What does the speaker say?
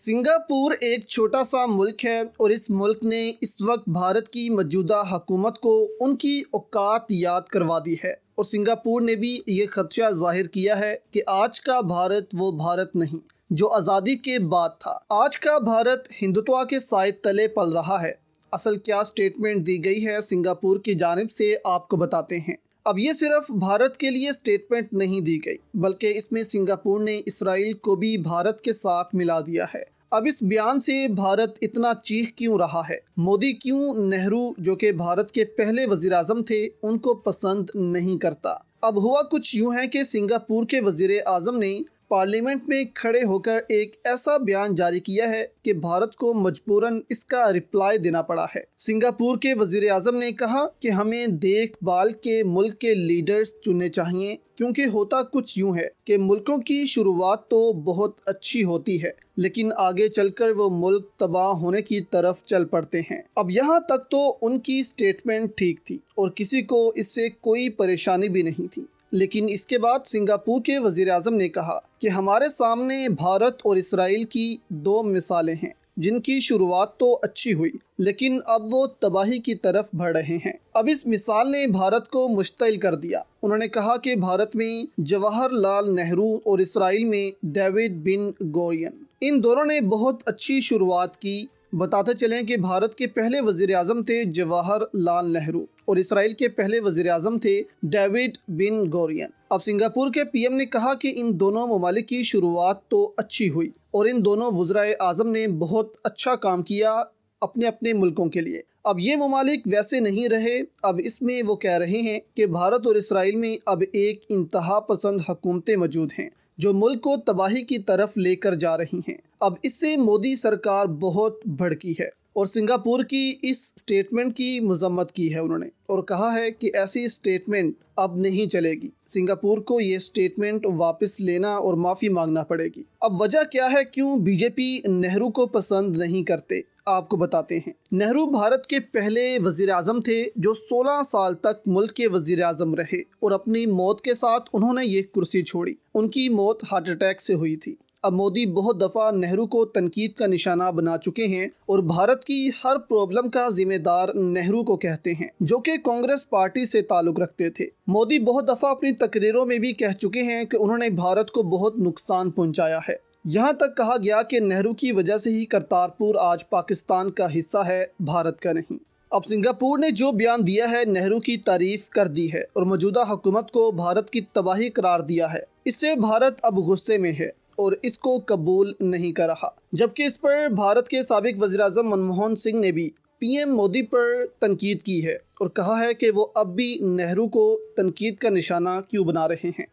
Singapore एक छोटा सा मुल्क है और इस मुल्क ने इस वक्त भारत की मौजूदा हुकूमत को उनकी औकात याद करवा दी है और सिंगापुर ने भी ये खदशा जाहिर किया है कि आज का भारत वो भारत नहीं जो आज़ादी के बाद था। आज का भारत हिंदुत्व के साए तले पल रहा है। असल क्या स्टेटमेंट दी गई है सिंगापुर की जानिब से आपको बताते हैं। अब ये सिर्फ भारत के लिए स्टेटमेंट नहीं दी गई बल्कि इसमें सिंगापुर ने इसराइल को भी भारत के साथ मिला दिया है। अब इस बयान से भारत इतना चीख क्यों रहा है? मोदी क्यों नेहरू जो कि भारत के पहले वजीर आजम थे उनको पसंद नहीं करता? अब हुआ कुछ यूं है कि सिंगापुर के वजीर आजम ने पार्लियामेंट में खड़े होकर एक ऐसा बयान जारी किया है कि भारत को मजबूरन इसका रिप्लाई देना पड़ा है। सिंगापुर के वजीर आजम ने कहा कि हमें देखभाल के मुल्क के लीडर्स चुनने चाहिए, क्योंकि होता कुछ यूं है कि मुल्कों की शुरुआत तो बहुत अच्छी होती है लेकिन आगे चलकर वो मुल्क तबाह होने की तरफ चल पड़ते हैं। अब यहाँ तक तो उनकी स्टेटमेंट ठीक थी और किसी को इससे कोई परेशानी भी नहीं थी, लेकिन इसके बाद सिंगापुर के वजीर आजम ने कहा कि हमारे सामने भारत और इसराइल की दो मिसालें हैं जिनकी शुरुआत तो अच्छी हुई लेकिन अब वो तबाही की तरफ बढ़ रहे हैं। अब इस मिसाल ने भारत को मुश्तिल कर दिया। उन्होंने कहा कि भारत में जवाहरलाल नेहरू और इसराइल में डेविड बिन गुरियन, इन दोनों ने बहुत अच्छी शुरुआत की। बताते चलें कि भारत के पहले वजीर आजम थे जवाहरलाल नेहरू और इसराइल के पहले वजीर आजम थे डेविड बिन गुरियन। अब सिंगापुर के पीएम ने कहा कि इन दोनों ममालिक की शुरुआत तो अच्छी हुई और इन दोनों वज़ीर आज़म ने बहुत अच्छा काम किया अपने अपने मुल्कों के लिए। अब ये ममालिक वैसे नहीं रहे। अब इसमें वो कह रहे हैं कि भारत और इसराइल में अब एक इंतहा पसंद हुकूमतें मौजूद हैं जो मुल्क को तबाही की तरफ लेकर जा रही हैं। अब इससे मोदी सरकार बहुत भड़की है और सिंगापुर की इस स्टेटमेंट की मजम्मत की है उन्होंने और कहा है कि ऐसी स्टेटमेंट अब नहीं चलेगी। सिंगापुर को ये स्टेटमेंट वापस लेना और माफ़ी मांगना पड़ेगी। अब वजह क्या है क्यों बीजेपी नेहरू को पसंद नहीं करते, आपको बताते हैं। नेहरू भारत के पहले वजीर आजम थे जो 16 साल तक मुल्क के वजीर आजम रहे और अपनी मौत के साथ उन्होंने ये कुर्सी छोड़ी। उनकी मौत हार्ट अटैक से हुई थी। अब मोदी बहुत दफ़ा नेहरू को तनकीद का निशाना बना चुके हैं और भारत की हर प्रॉब्लम का जिम्मेदार नेहरू को कहते हैं जो कि कांग्रेस पार्टी से ताल्लुक़ रखते थे। मोदी बहुत दफ़ा अपनी तकरीरों में भी कह चुके हैं कि उन्होंने भारत को बहुत नुकसान पहुंचाया है। यहाँ तक कहा गया कि नेहरू की वजह से ही करतारपुर आज पाकिस्तान का हिस्सा है, भारत का नहीं। अब सिंगापुर ने जो बयान दिया है नेहरू की तारीफ कर दी है और मौजूदा हुकूमत को भारत की तबाही करार दिया है। इससे भारत अब गुस्से में है और इसको कबूल नहीं कर रहा, जबकि इस पर भारत के साबिक वज़ीर आज़म मनमोहन सिंह ने भी पीएम मोदी पर तनकीद की है और कहा है कि वो अब भी नेहरू को तनकीद का निशाना क्यों बना रहे हैं।